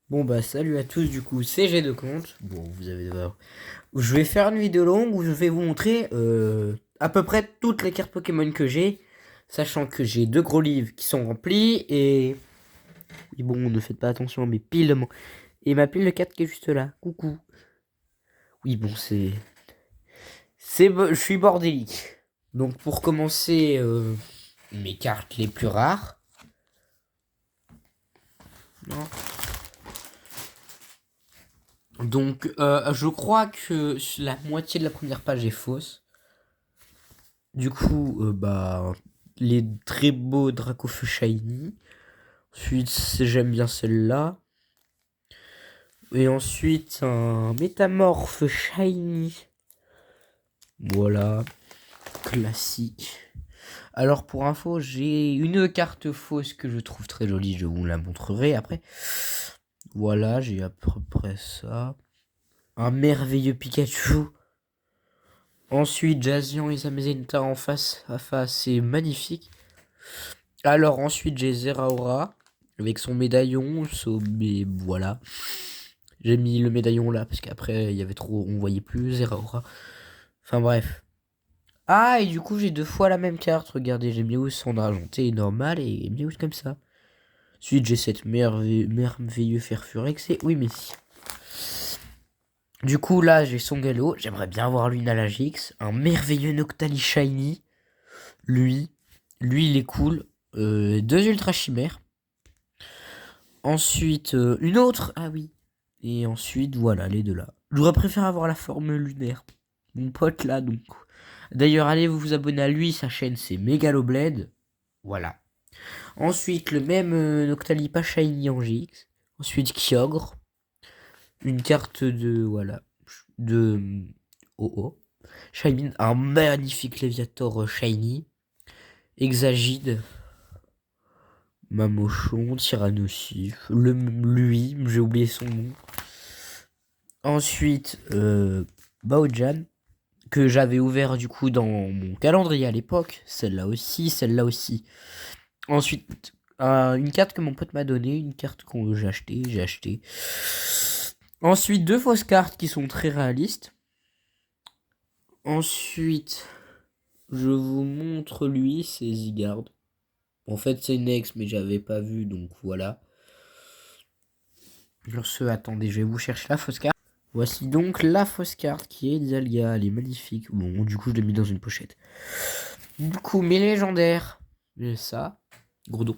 Bon bah salut à tous, du coup c'est G de compte. Bon, vous avez voir. Je vais faire une vidéo longue où je vais vous montrer à peu près toutes les cartes Pokémon que j'ai, sachant que j'ai deux gros livres qui sont remplis et bon, ne faites pas attention à mes piles et ma pile de 4 qui est juste là. Coucou. Oui bon, je suis bordélique. Donc pour commencer, mes cartes les plus rares. Non. Donc je crois que la moitié de la première page est fausse. Du coup, les très beaux Dracofeu Shiny. Ensuite, j'aime bien celle-là. Et ensuite, un Métamorphe Shiny. Voilà, classique. Alors, pour info, j'ai une carte fausse que je trouve très jolie. Je vous la montrerai après. Voilà, j'ai à peu près ça. Un merveilleux Pikachu. Ensuite, Jazzian et Zamazenta en face à face. C'est magnifique. Alors ensuite j'ai Zeraora avec son médaillon, mais voilà. J'ai mis le médaillon là parce qu'après il y avait trop, on voyait plus Zeraora. Enfin bref. Ah et du coup j'ai deux fois la même carte, regardez, j'ai Meowth en argenté normal et Meowth comme ça. Ensuite j'ai cette merveilleux Ferfurex et oui mais si. Du coup là j'ai son galop, j'aimerais bien voir lui Nalagix, un merveilleux Noctali Shiny. Lui, lui il est cool. Deux Ultra Chimères. Ensuite, une autre. Ah oui. Et ensuite, voilà, les deux là. J'aurais préféré avoir la forme lunaire. Mon pote là, donc. D'ailleurs, allez vous abonner à lui. Sa chaîne, c'est Megaloblade. Voilà. Ensuite, le même Noctalipa Shiny en GX. Ensuite, Kyogre. Une carte de. Voilà. De. Oh. Shiny. Un magnifique Léviator Shiny. Exagide. Mamochon. Tyrannosif. Lui, j'ai oublié son nom. Ensuite, Baojan, que j'avais ouvert du coup dans mon calendrier à l'époque. Celle-là aussi, celle-là aussi. Ensuite, une carte que mon pote m'a donnée, une carte que j'ai acheté. Ensuite, deux fausses cartes qui sont très réalistes. Ensuite, je vous montre lui, c'est Zygarde. En fait, c'est Nex, mais j'avais pas vu, donc voilà. Sur ce, attendez, je vais vous chercher la fausse carte. Voici donc la fausse carte qui est Xalia, elle est magnifique. Bon, du coup, je l'ai mis dans une pochette. Du coup, mes légendaires, j'ai ça, gros don.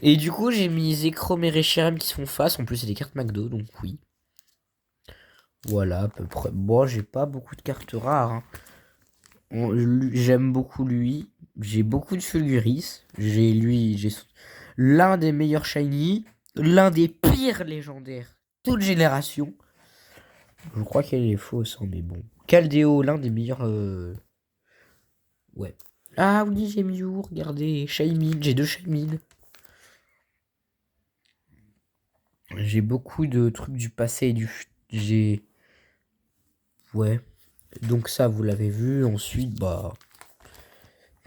Et du coup, j'ai mis Zekrom et Reshiram qui se font face. En plus, c'est des cartes McDo, donc oui. Voilà, à peu près. Bon, j'ai pas beaucoup de cartes rares. Hein. J'aime beaucoup lui. J'ai beaucoup de Fulguris. J'ai l'un des meilleurs shiny, l'un des pires légendaires, toute génération. Je crois qu'elle est fausse, hein, mais bon. Caldeo, l'un des meilleurs. Ouais. Ah oui, j'ai Mew, regardez. Shaymin, j'ai deux Shaymin. J'ai beaucoup de trucs du passé et J'ai. Ouais. Donc ça, vous l'avez vu. Ensuite, bah.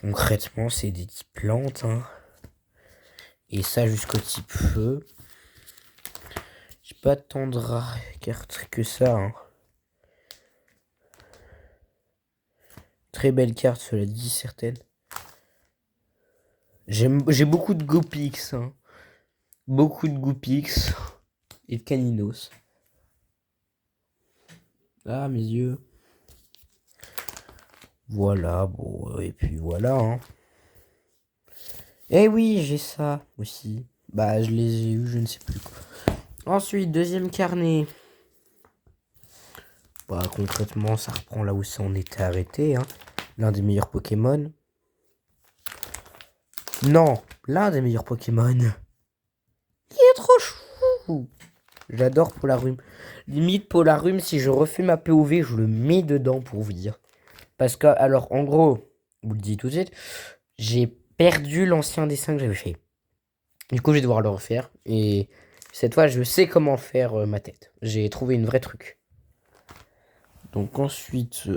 Concrètement, c'est des types plantes. Hein. Et ça jusqu'au type feu. J'ai pas tant de rares cartes que ça. Hein. Très belle carte, cela dit, certaines. J'ai beaucoup de Gopix. Hein. Beaucoup de Goopix. Et de Caninos. Ah, mes yeux. Voilà, bon, et puis voilà. Hein. Eh oui, j'ai ça aussi. Bah, je les ai eu, je ne sais plus quoi. Ensuite, deuxième carnet. Bah, concrètement, ça reprend là où ça en était arrêté. Hein. L'un des meilleurs Pokémon. Non, l'un des meilleurs Pokémon. Il est trop chou. J'adore Polarum. Limite, Polarum, si je refais ma POV, je le mets dedans pour vous dire. Parce que, alors, en gros, vous le dis tout de suite, j'ai perdu l'ancien dessin que j'avais fait. Du coup, je vais devoir le refaire. Et cette fois, je sais comment faire ma tête. J'ai trouvé une vraie truc. Donc ensuite,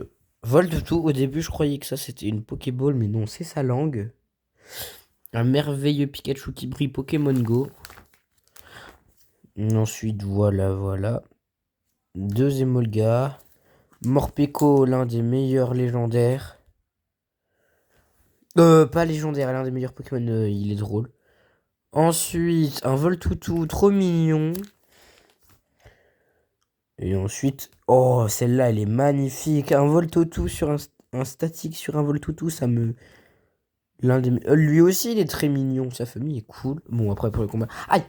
Voltoutou. Au début, je croyais que ça, c'était une Pokéball. Mais non, c'est sa langue. Un merveilleux Pikachu qui brille Pokémon Go. Ensuite, voilà. Deux Emolga. Morpeko, l'un des meilleurs légendaires. Pas légendaire, l'un des meilleurs Pokémon, il est drôle. Ensuite, un Voltoutou, trop mignon. Et ensuite, oh, celle-là, elle est magnifique. Un Voltoutou sur un statique sur un Voltoutou, ça me... lui aussi, il est très mignon. Sa famille est cool. Bon, après, pour le combat... Aïe!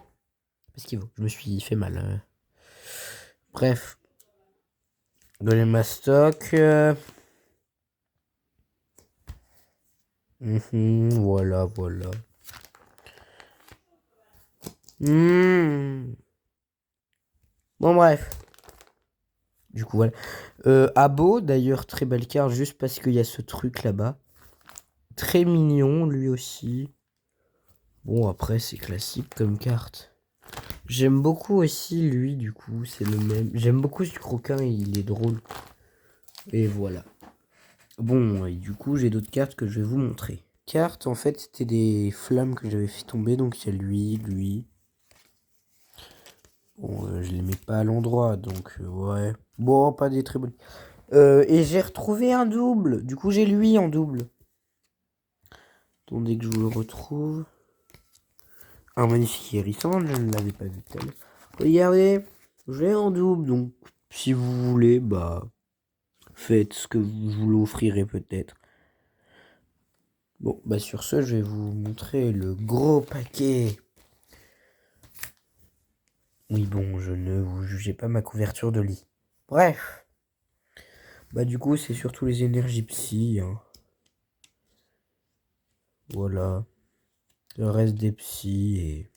Parce qu'il vaut. Je me suis fait mal. Bref. Golemastoc. Voilà. Bon, bref. Du coup, voilà. Abo, d'ailleurs, très belle carte, juste parce qu'il y a ce truc là-bas. Très mignon, lui aussi. Bon, après, c'est classique comme carte. J'aime beaucoup aussi lui, du coup, c'est le même. J'aime beaucoup ce croquin, il est drôle. Et voilà. Bon, et du coup, j'ai d'autres cartes que je vais vous montrer. Cartes, en fait, c'était des flammes que j'avais fait tomber, donc il y a lui. Bon, je les mets pas à l'endroit, donc ouais. Bon, pas des très bonnes. Et j'ai retrouvé un double. Du coup, j'ai lui en double. Attendez que je vous le retrouve. Un magnifique hérissant, je ne l'avais pas vu tout à l'heure. Regardez, j'ai en double, donc si vous voulez, bah, faites ce que vous l'offrirez peut-être. Bon, bah sur ce, je vais vous montrer le gros paquet. Oui, bon, je ne vous jugez pas ma couverture de lit. Bref. Bah du coup, c'est surtout les énergies psy. Hein. Voilà. Le reste des psys et...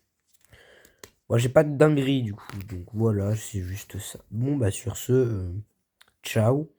Moi, j'ai pas de dinguerie du coup. Donc voilà, c'est juste ça. Bon, bah sur ce, ciao.